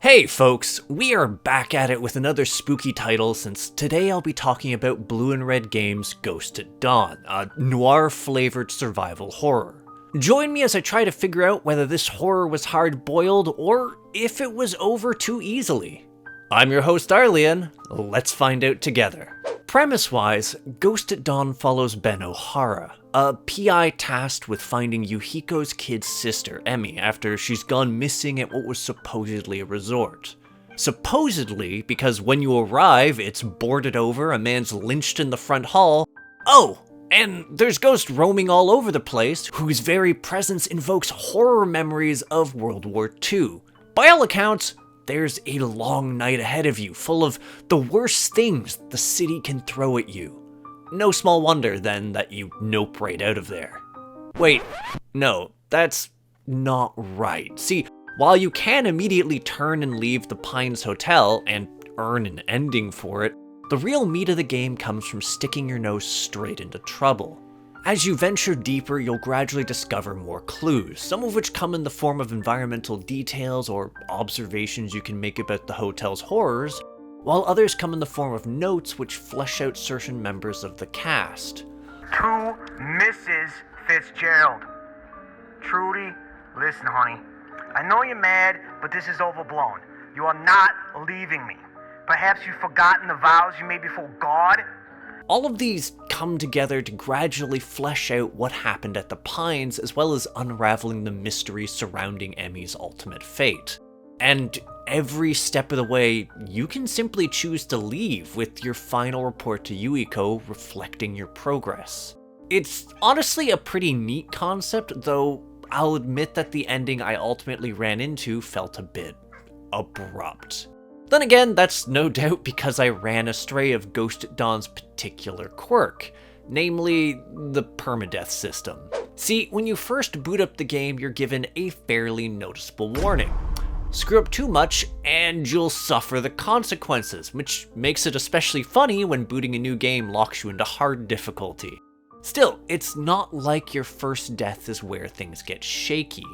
Hey folks, we are back at it with another spooky title since today I'll be talking about Blue and Red Games' Ghost at Dawn, a noir-flavored survival horror. Join me as I try to figure out whether this horror was hard-boiled or if it was over too easily. I'm your host Arlian, let's find out together. Premise-wise, Ghost at Dawn follows Ben O'Hara, a PI tasked with finding Yuhiko's kid's sister, Emmy, after she's gone missing at what was supposedly a resort. Supposedly, because when you arrive, it's boarded over, a man's lynched in the front hall. Oh, and there's ghosts roaming all over the place, whose very presence invokes horror memories of World War II. By all accounts, there's a long night ahead of you, full of the worst things the city can throw at you. No small wonder, then, that you nope right out of there. Wait, no, that's not right. See, while you can immediately turn and leave the Pines Hotel and earn an ending for it, the real meat of the game comes from sticking your nose straight into trouble. As you venture deeper, you'll gradually discover more clues, some of which come in the form of environmental details or observations you can make about the hotel's horrors, while others come in the form of notes which flesh out certain members of the cast. To Mrs. Fitzgerald. Trudy, listen, honey. I know you're mad, but this is overblown. You are not leaving me. Perhaps you've forgotten the vows you made before God? All of these come together to gradually flesh out what happened at the Pines, as well as unraveling the mystery surrounding Emmy's ultimate fate. And every step of the way, you can simply choose to leave, with your final report to Yuiko reflecting your progress. It's honestly a pretty neat concept, though I'll admit that the ending I ultimately ran into felt a bit abrupt. Then again, that's no doubt because I ran astray of Ghost at Dawn's particular quirk, namely the permadeath system. See, when you first boot up the game, you're given a fairly noticeable warning. Screw up too much and you'll suffer the consequences, which makes it especially funny when booting a new game locks you into hard difficulty. Still, it's not like your first death is where things get shaky.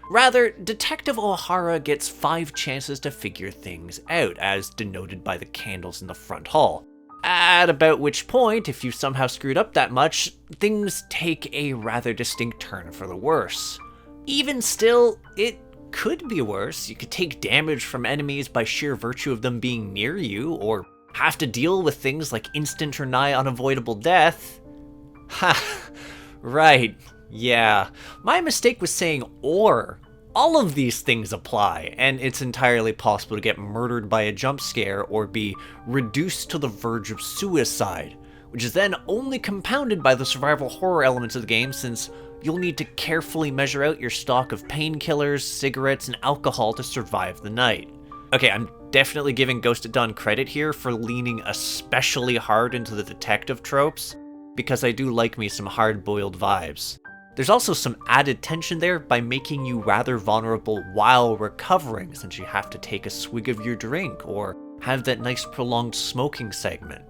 Rather, Detective O'Hara gets 5 chances to figure things out, as denoted by the candles in the front hall. At about which point, if you somehow screwed up that much, things take a rather distinct turn for the worse. Even still, it could be worse. You could take damage from enemies by sheer virtue of them being near you, or have to deal with things like instant or nigh unavoidable death. Ha, right. Yeah, my mistake was saying or. All of these things apply, and it's entirely possible to get murdered by a jump scare or be reduced to the verge of suicide, which is then only compounded by the survival horror elements of the game, since you'll need to carefully measure out your stock of painkillers, cigarettes, and alcohol to survive the night. Okay, I'm definitely giving Ghost at Dawn credit here for leaning especially hard into the detective tropes, because I do like me some hard-boiled vibes. There's also some added tension there by making you rather vulnerable while recovering, since you have to take a swig of your drink or have that nice prolonged smoking segment.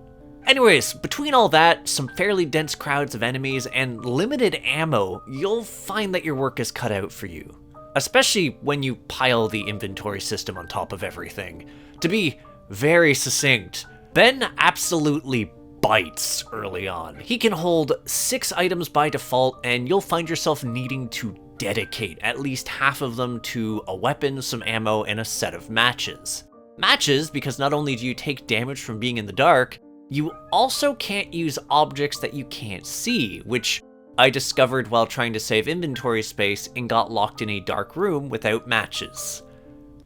Anyways, between all that, some fairly dense crowds of enemies, and limited ammo, you'll find that your work is cut out for you. Especially when you pile the inventory system on top of everything. To be very succinct, Ben absolutely bites early on. He can hold 6 items by default, and you'll find yourself needing to dedicate at least half of them to a weapon, some ammo, and a set of matches. Matches, because not only do you take damage from being in the dark, you also can't use objects that you can't see, which I discovered while trying to save inventory space and got locked in a dark room without matches.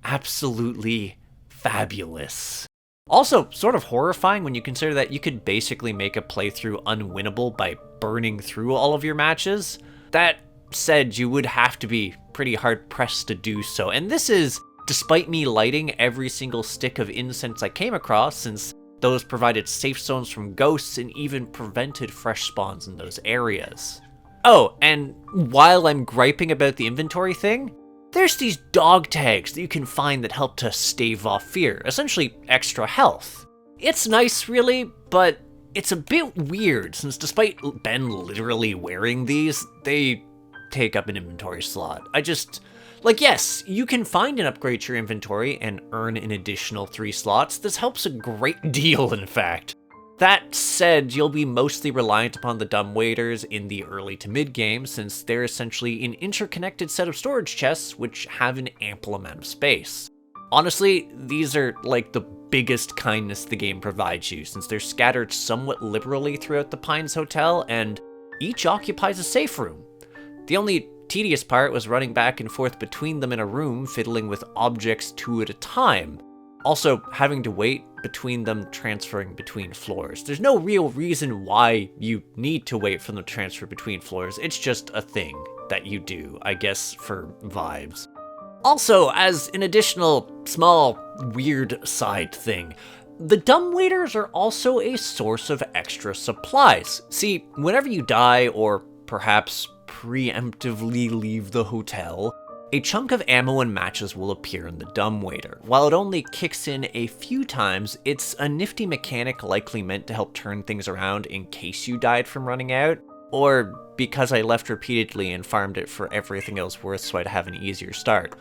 Absolutely fabulous. Also, sort of horrifying when you consider that you could basically make a playthrough unwinnable by burning through all of your matches. That said, you would have to be pretty hard-pressed to do so, and this is despite me lighting every single stick of incense I came across, since those provided safe zones from ghosts and even prevented fresh spawns in those areas. Oh, and while I'm griping about the inventory thing, there's these dog tags that you can find that help to stave off fear, essentially extra health. It's nice, really, but it's a bit weird, since despite Ben literally wearing these, they take up an inventory slot. Like, yes, you can find and upgrade your inventory and earn an additional 3 slots. This helps a great deal, in fact. That said, you'll be mostly reliant upon the dumbwaiters in the early to mid game, since they're essentially an interconnected set of storage chests which have an ample amount of space. Honestly, these are like the biggest kindness the game provides you, since they're scattered somewhat liberally throughout the Pines Hotel, and each occupies a safe room. The only tedious part was running back and forth between them in a room, fiddling with objects 2 at a time. Also, having to wait between them transferring between floors. There's no real reason why you need to wait for them to transfer between floors, it's just a thing that you do, I guess, for vibes. Also, as an additional, small, weird side thing, the dumbwaiters are also a source of extra supplies. See, whenever you die, or perhaps preemptively leave the hotel, a chunk of ammo and matches will appear in the dumbwaiter. While it only kicks in a few times, it's a nifty mechanic likely meant to help turn things around in case you died from running out, or because I left repeatedly and farmed it for everything else worth so I'd have an easier start.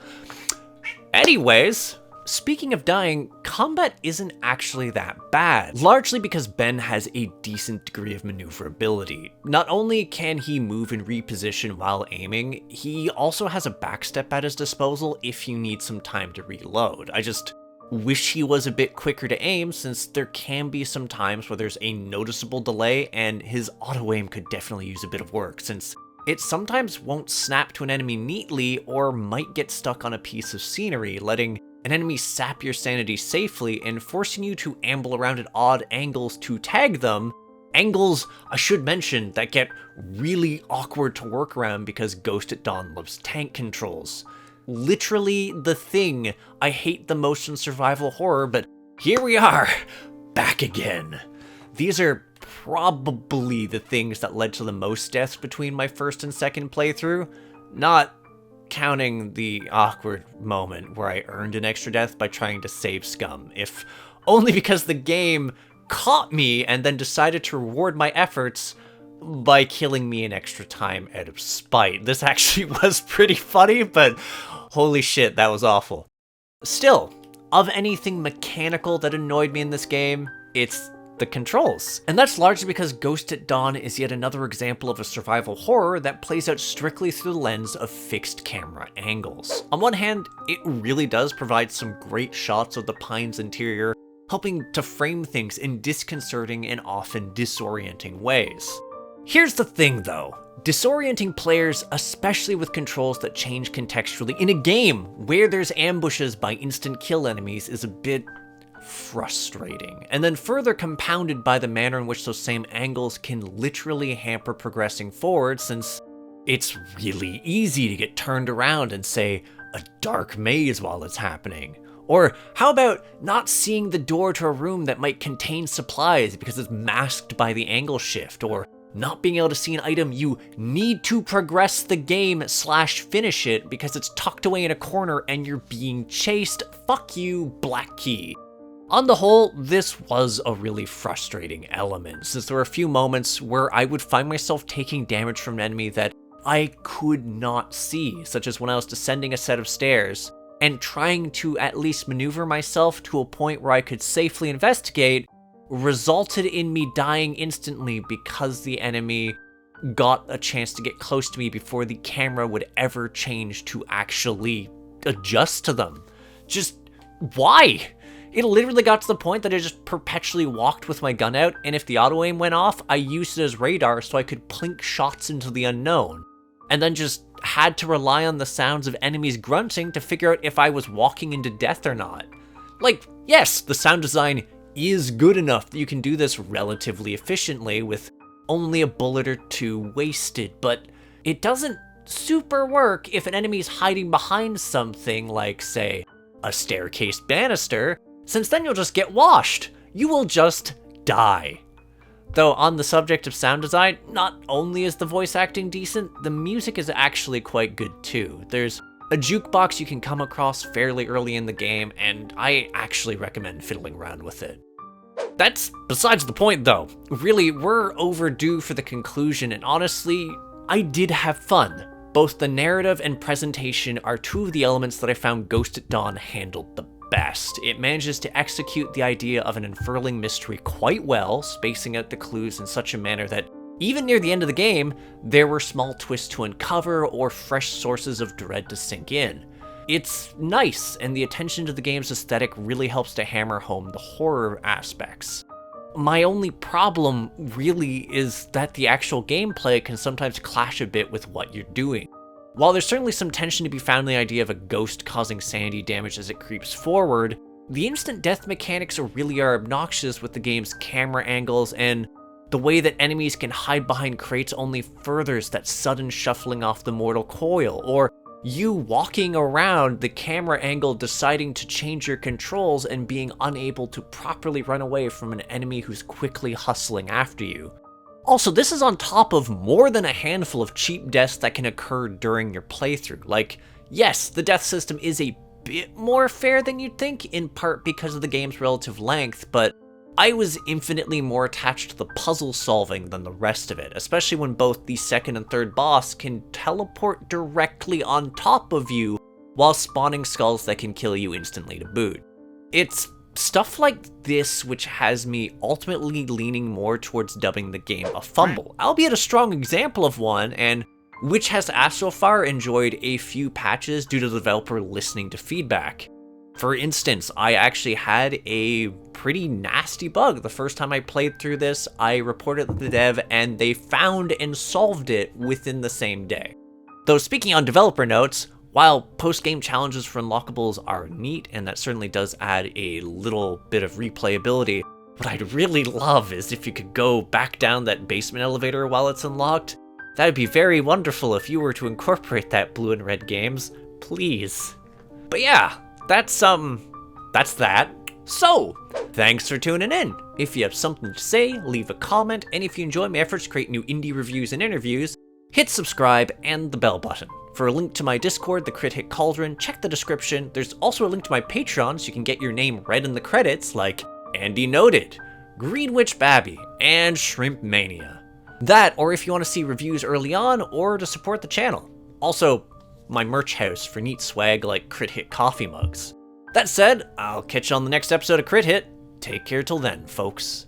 Anyways, speaking of dying, combat isn't actually that bad, largely because Ben has a decent degree of maneuverability. Not only can he move and reposition while aiming, he also has a backstep at his disposal if you need some time to reload. I just wish he was a bit quicker to aim, since there can be some times where there's a noticeable delay, and his auto-aim could definitely use a bit of work, since it sometimes won't snap to an enemy neatly or might get stuck on a piece of scenery, letting an enemy sap your sanity safely and forcing you to amble around at odd angles to tag them. Angles, I should mention, that get really awkward to work around because Ghost at Dawn loves tank controls. Literally the thing I hate the most in survival horror, but here we are, back again. These are probably the things that led to the most deaths between my first and second playthrough, not counting the awkward moment where I earned an extra death by trying to save scum, if only because the game caught me and then decided to reward my efforts by killing me an extra time out of spite. This actually was pretty funny, but holy shit, that was awful. Still, of anything mechanical that annoyed me in this game, it's the controls. And that's largely because Ghost at Dawn is yet another example of a survival horror that plays out strictly through the lens of fixed camera angles. On one hand, it really does provide some great shots of the Pines interior, helping to frame things in disconcerting and often disorienting ways. Here's the thing though, disorienting players, especially with controls that change contextually in a game where there's ambushes by instant kill enemies, is a bit frustrating, and then further compounded by the manner in which those same angles can literally hamper progressing forward, since it's really easy to get turned around and say a dark maze while it's happening. Or how about not seeing the door to a room that might contain supplies because it's masked by the angle shift, or not being able to see an item you need to progress the game / finish it because it's tucked away in a corner and you're being chased. Fuck you, Black Key. On the whole, this was a really frustrating element, since there were a few moments where I would find myself taking damage from an enemy that I could not see, such as when I was descending a set of stairs and trying to at least maneuver myself to a point where I could safely investigate, resulted in me dying instantly because the enemy got a chance to get close to me before the camera would ever change to actually adjust to them. Just, why? It literally got to the point that I just perpetually walked with my gun out, and if the auto-aim went off, I used it as radar so I could plink shots into the unknown, and then just had to rely on the sounds of enemies grunting to figure out if I was walking into death or not. Like, yes, the sound design is good enough that you can do this relatively efficiently with only a bullet or 2 wasted, but it doesn't super work if an enemy's hiding behind something like, say, a staircase banister, since then you'll just get washed. You will just die. Though on the subject of sound design, not only is the voice acting decent, the music is actually quite good too. There's a jukebox you can come across fairly early in the game, and I actually recommend fiddling around with it. That's besides the point though. Really, we're overdue for the conclusion, and honestly, I did have fun. Both the narrative and presentation are two of the elements that I found Ghost at Dawn handled the best. It manages to execute the idea of an unfurling mystery quite well, spacing out the clues in such a manner that even near the end of the game, there were small twists to uncover or fresh sources of dread to sink in. It's nice, and the attention to the game's aesthetic really helps to hammer home the horror aspects. My only problem, really, is that the actual gameplay can sometimes clash a bit with what you're doing. While there's certainly some tension to be found in the idea of a ghost causing sanity damage as it creeps forward, the instant death mechanics really are obnoxious with the game's camera angles, and the way that enemies can hide behind crates only furthers that sudden shuffling off the mortal coil, or you walking around the camera angle deciding to change your controls and being unable to properly run away from an enemy who's quickly hustling after you. Also, this is on top of more than a handful of cheap deaths that can occur during your playthrough. Like, yes, the death system is a bit more fair than you'd think, in part because of the game's relative length, but I was infinitely more attached to the puzzle solving than the rest of it, especially when both the second and third boss can teleport directly on top of you while spawning skulls that can kill you instantly to boot. It's stuff like this which has me ultimately leaning more towards dubbing the game a fumble, albeit a strong example of one, and which has so far enjoyed a few patches due to the developer listening to feedback. For instance, I actually had a pretty nasty bug the first time I played through this. I reported to the dev and they found and solved it within the same day. Though speaking on developer notes, while post-game challenges for unlockables are neat, and that certainly does add a little bit of replayability, what I'd really love is if you could go back down that basement elevator while it's unlocked. That would be very wonderful if you were to incorporate that Blue and Red games, please. But yeah, that's that. So, thanks for tuning in. If you have something to say, leave a comment, and if you enjoy my efforts to create new indie reviews and interviews, hit subscribe and the bell button. For a link to my Discord, the Crit Hit Cauldron, check the description. There's also a link to my Patreon so you can get your name read in the credits, like Andy Noted, Greenwich Babby, and Shrimp Mania. That, or if you want to see reviews early on, or to support the channel. Also, my merch house for neat swag like Crit Hit coffee mugs. That said, I'll catch you on the next episode of Crit Hit. Take care till then, folks.